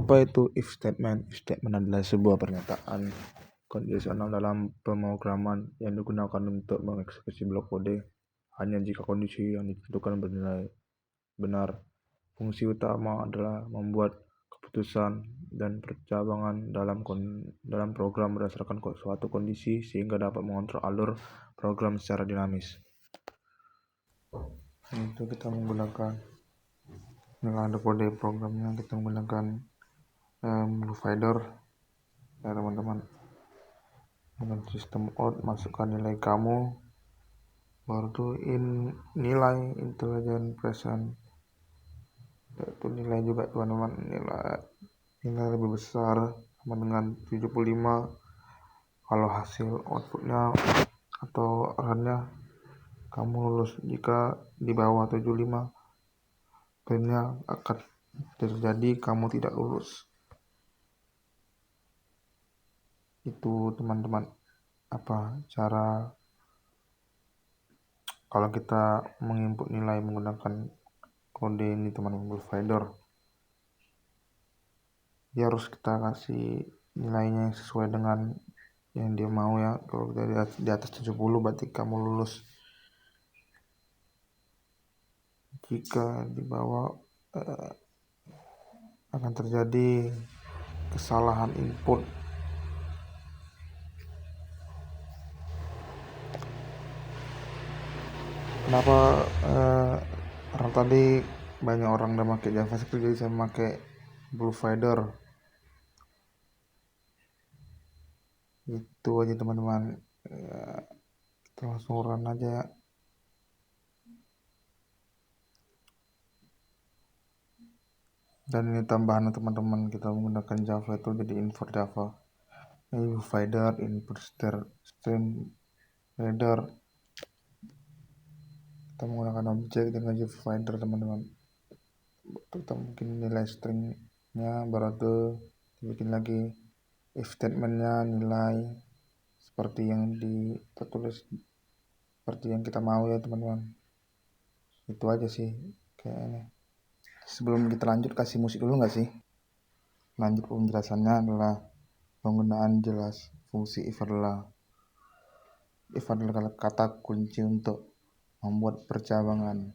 Apa itu if statement? If statement adalah sebuah pernyataan kondisional dalam pemrograman yang digunakan untuk mengeksekusi blok kode hanya jika kondisi yang ditentukan bernilai benar. Fungsi utama adalah membuat keputusan dan percabangan dalam program berdasarkan suatu kondisi sehingga dapat mengontrol alur program secara dinamis. Untuk kita menggunakan ada kode programnya, kita menggunakan BlueFinder ya teman-teman. Dengan sistem out, masukkan nilai kamu, baru tuh nilai intelligent present, yaitu nilai juga teman-teman, nilai lebih besar sama dengan 75 kalau hasil outputnya atau runnya kamu lulus. Jika di bawah 75 printnya akan terjadi kamu tidak lulus. Itu teman-teman cara kalau kita menginput nilai menggunakan kode ini teman-teman, BlueFinder. Dia harus kita kasih nilainya yang sesuai dengan yang dia mau ya. Kalau kita di atas 70 berarti kamu lulus. Jika di bawah akan terjadi kesalahan input. Kenapa orang tadi banyak orang udah pakai JavaScript, jadi saya pakai BlueFinder. Itu aja teman-teman, kita langsung run aja. Dan ini tambahan teman-teman, kita menggunakan Java itu jadi import Java. Ini BlueFinder, input stream reader. Kita menggunakan objek dengan BlueFinder teman-teman. Kita bikin nilai stringnya, baru tuh bikin lagi if statementnya, nilai seperti yang tertulis seperti yang kita mau ya teman-teman. Itu aja sih kayaknya. Sebelum kita lanjut, kasih musik dulu nggak sih? Lanjut, penjelasannya adalah penggunaan jelas fungsi if adalah kata kunci untuk membuat percabangan.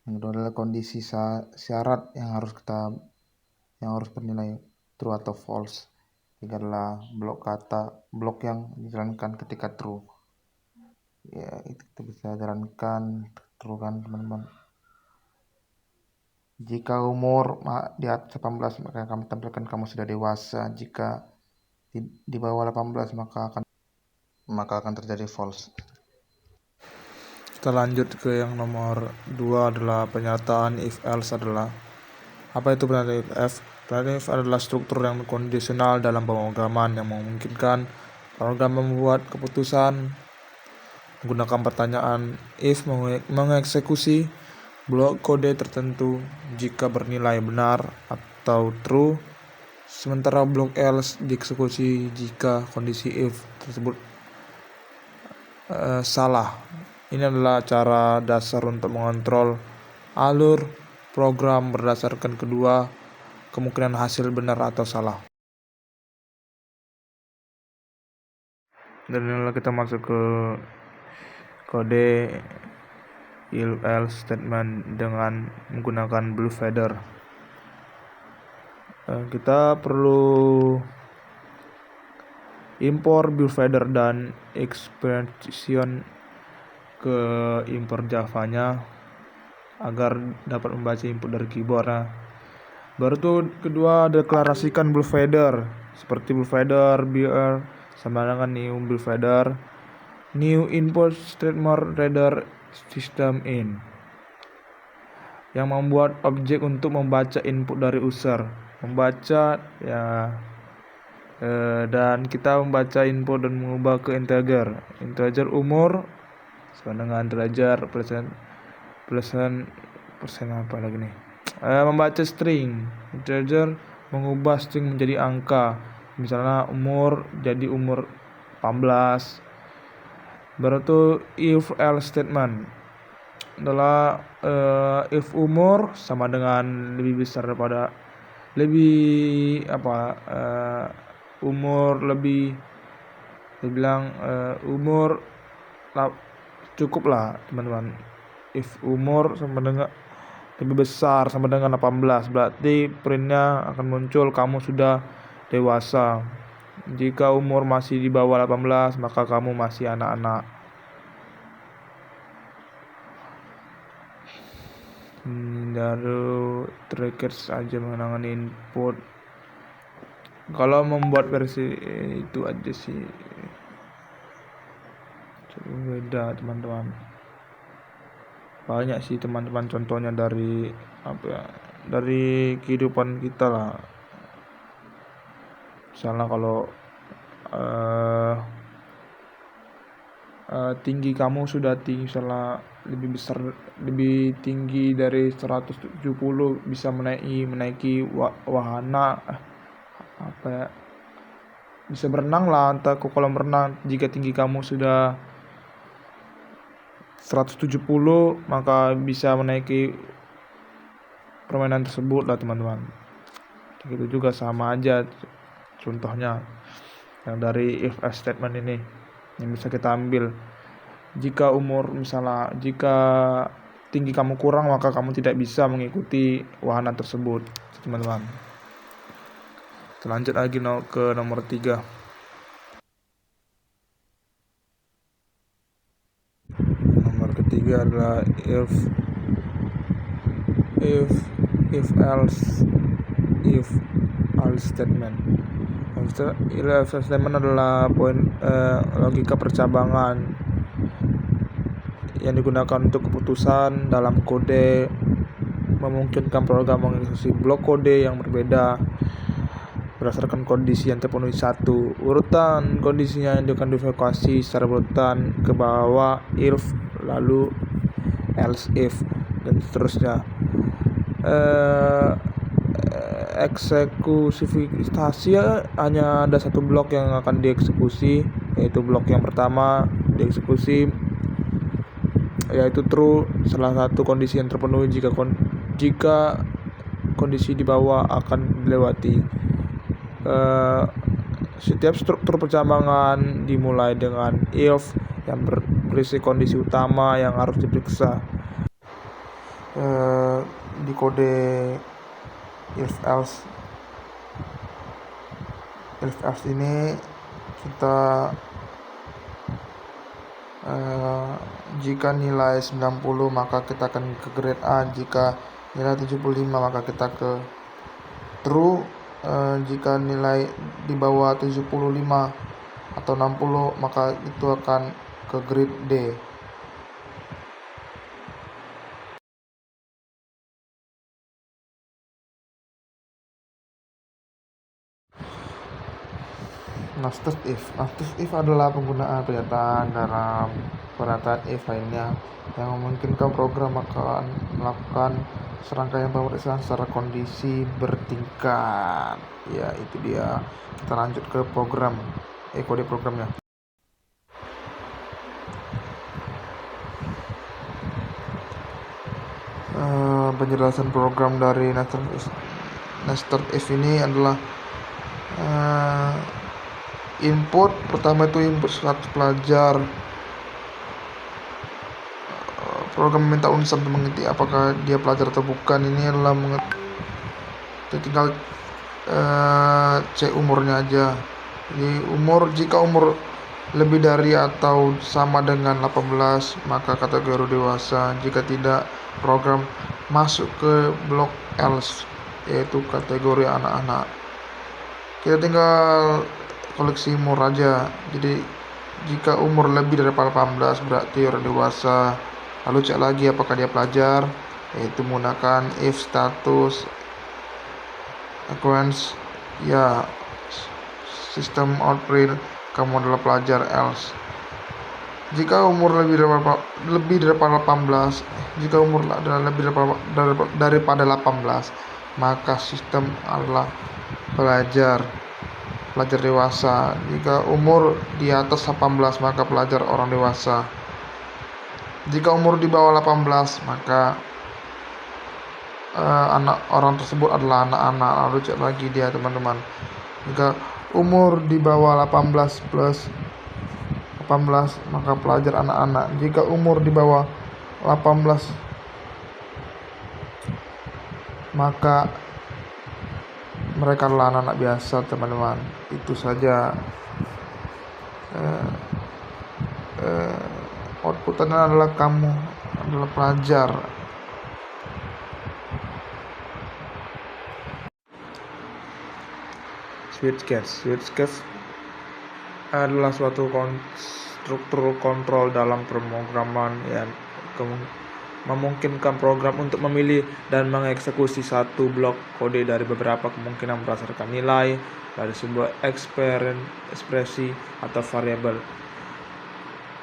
Yang kedua adalah kondisi syarat yang harus bernilai true atau false. Ketiga adalah blok yang dijalankan ketika true. Ya, itu kita bisa jalankan true kan teman-teman. Jika umur di atas 18 maka kamu tampilkan kamu sudah dewasa. Jika di bawah 18 maka akan terjadi false. Kita lanjut ke yang nomor 2 adalah pernyataan if else adalah. Apa itu pernyataan if? Pernyataan if adalah struktur yang kondisional dalam pemrograman yang memungkinkan program membuat keputusan menggunakan pertanyaan if mengeksekusi blok kode tertentu jika bernilai benar atau true, sementara blok else dieksekusi jika kondisi if tersebut salah. Ini adalah cara dasar untuk mengontrol alur program berdasarkan kedua kemungkinan hasil benar atau salah. Dan inilah kita masuk ke kode if else statement dengan menggunakan BlueFinder. Kita perlu import BlueFinder dan expression ke import Java-nya agar dapat membaca input dari keyboard. Baru tuh kedua deklarasikan BlueFinder seperti BlueFinder BR sama dengan new BlueFinder new input statement reader system in yang membuat objek untuk membaca input dari user, membaca ya, dan kita membaca input dan mengubah ke integer umur sama dengan integer persen apa lagi nih, membaca string integer mengubah string menjadi angka, misalnya umur jadi umur 18. Baru tuh if else statement adalah if umur sama dengan lebih besar daripada lebih umur lebih dibilang umur cukup lah teman-teman. If umur sama dengan lebih besar sama dengan 18, berarti printnya akan muncul kamu sudah dewasa. Jika umur masih di bawah 18, maka kamu masih anak-anak. Baru trackers aja mengenai input. Kalau membuat versi itu aja sih beda teman-teman. Banyak sih teman-teman contohnya dari dari kehidupan kita lah. Misalnya kalau tinggi kamu sudah tinggi, misalnya lebih tinggi dari 170, bisa menaiki wahana bisa berenang lah, entah ke kolam renang. Jika tinggi kamu sudah 170, maka bisa menaiki permainan tersebut lah teman-teman. Begitu juga sama aja contohnya yang dari if else statement ini yang bisa kita ambil. Jika tinggi kamu kurang, maka kamu tidak bisa mengikuti wahana tersebut teman-teman. Kita lanjut lagi ke nomor 3. Nomor ketiga adalah if else statement. If else statement adalah poin logika percabangan yang digunakan untuk keputusan dalam kode, memungkinkan program mengeksekusi blok kode yang berbeda berdasarkan kondisi yang terpenuhi. Satu, urutan kondisinya yang akan dievaluasi secara berurutan ke bawah if, lalu else if, dan seterusnya. Eksekusi hanya ada satu blok yang akan dieksekusi, yaitu blok yang pertama dieksekusi, yaitu true, salah satu kondisi yang terpenuhi jika kondisi di bawah akan dilewati. Setiap struktur percabangan dimulai dengan if yang berisi kondisi utama yang harus diperiksa. Di kode if else ini kita jika nilai 90 maka kita akan ke grade A, jika nilai 75 maka kita ke true, jika nilai di bawah 75 atau 60 maka itu akan ke grade D. Nested if adalah penggunaan pernyataan dalam pernyataan if lainnya yang memungkinkan program akan melakukan serangkaian pemeriksaan secara kondisi bertingkat. Ya, itu dia. Kita lanjut ke kode programnya. Penjelasan program dari nested if ini adalah input pertama itu input status pelajar. Program meminta unsur untuk mengerti apakah dia pelajar atau bukan. Ini adalah tinggal cek umurnya aja. Jadi jika umur lebih dari atau sama dengan 18 maka kategori dewasa. Jika tidak, program masuk ke blok else, yaitu kategori anak-anak. Kita tinggal koleksi umur aja. Jadi jika umur lebih dari 18 berarti orang dewasa. Lalu cek lagi apakah dia pelajar, yaitu menggunakan if status occurrence, ya sistem outprint kamu adalah pelajar else. Jika umur lebih daripada 18, jika umur adalah lebih daripada 18 maka sistem adalah pelajar dewasa. Jika umur di atas 18 maka pelajar orang dewasa. Jika umur di bawah 18 maka anak orang tersebut adalah anak-anak. Lalu cek lagi dia teman-teman, jika umur di bawah 18 plus 18 maka pelajar anak-anak. Jika umur di bawah 18 maka mereka adalah anak-anak biasa teman-teman. Itu saja outputnya adalah kamu adalah pelajar. Switchcase adalah suatu struktur kontrol dalam pemrograman yang memungkinkan program untuk memilih dan mengeksekusi satu blok kode dari beberapa kemungkinan berdasarkan nilai dari sebuah ekspresi atau variabel.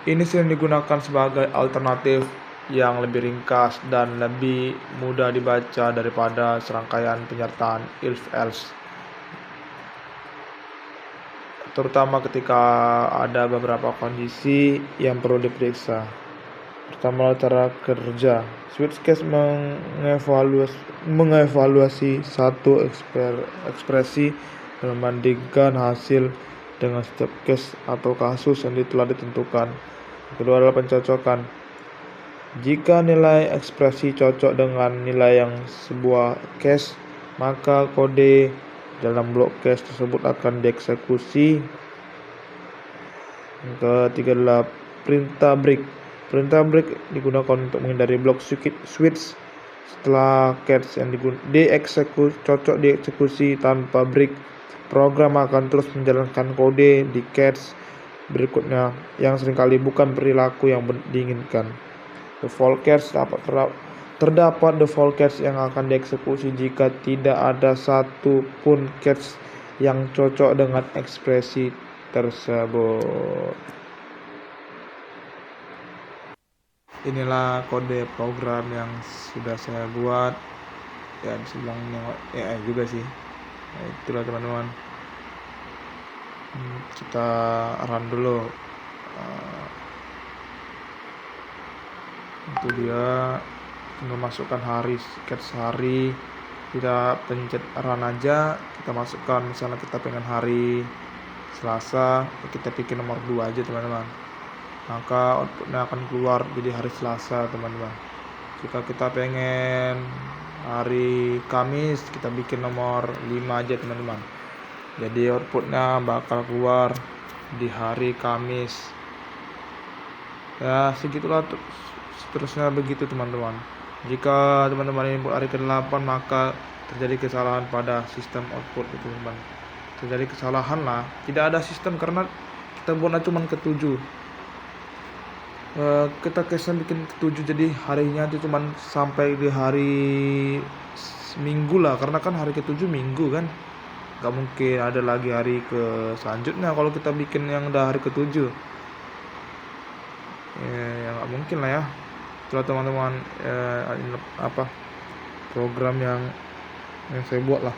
Ini sering digunakan sebagai alternatif yang lebih ringkas dan lebih mudah dibaca daripada serangkaian penyertaan if-else, terutama ketika ada beberapa kondisi yang perlu diperiksa. Pertama, cara kerja. Switchcase mengevaluasi satu ekspresi dan membandingkan hasil dengan setiap case atau kasus yang telah ditentukan. Kedua adalah pencocokan. Jika nilai ekspresi cocok dengan nilai yang sebuah case, maka kode dalam blok case tersebut akan dieksekusi. Yang ketiga adalah perintah break. Perintah break digunakan untuk menghindari blok switch setelah case yang dieksekusi tanpa break. Program akan terus menjalankan kode di case berikutnya yang seringkali bukan perilaku yang diinginkan. Default case terdapat default case yang akan dieksekusi jika tidak ada satu pun case yang cocok dengan ekspresi tersebut. Inilah kode program yang sudah saya buat. Ya bisa bilang AI juga sih. Nah, itulah teman-teman. Kita run dulu. Itu dia, tinggal masukkan hari, case hari, kita pencet run aja, kita masukkan misalnya kita pengen hari Selasa, kita bikin nomor 2 aja teman-teman, maka outputnya akan keluar jadi hari Selasa teman-teman. Jika kita pengen hari Kamis, kita bikin nomor 5 aja teman-teman, jadi outputnya bakal keluar di hari Kamis. Ya segitulah, seterusnya begitu teman-teman. Jika teman-teman input hari ke-8 maka terjadi kesalahan pada sistem output itu teman. Terjadi kesalahan lah, tidak ada sistem karena kita buatnya cuma ke-7. Kita case-nya bikin ke-7, jadi harinya itu cuma sampai di hari Minggu lah, karena kan hari ke-7 Minggu kan, gak mungkin ada lagi hari ke selanjutnya kalau kita bikin yang udah hari ke-7. Ya gak mungkin lah ya. Itulah teman-teman program yang saya buat lah.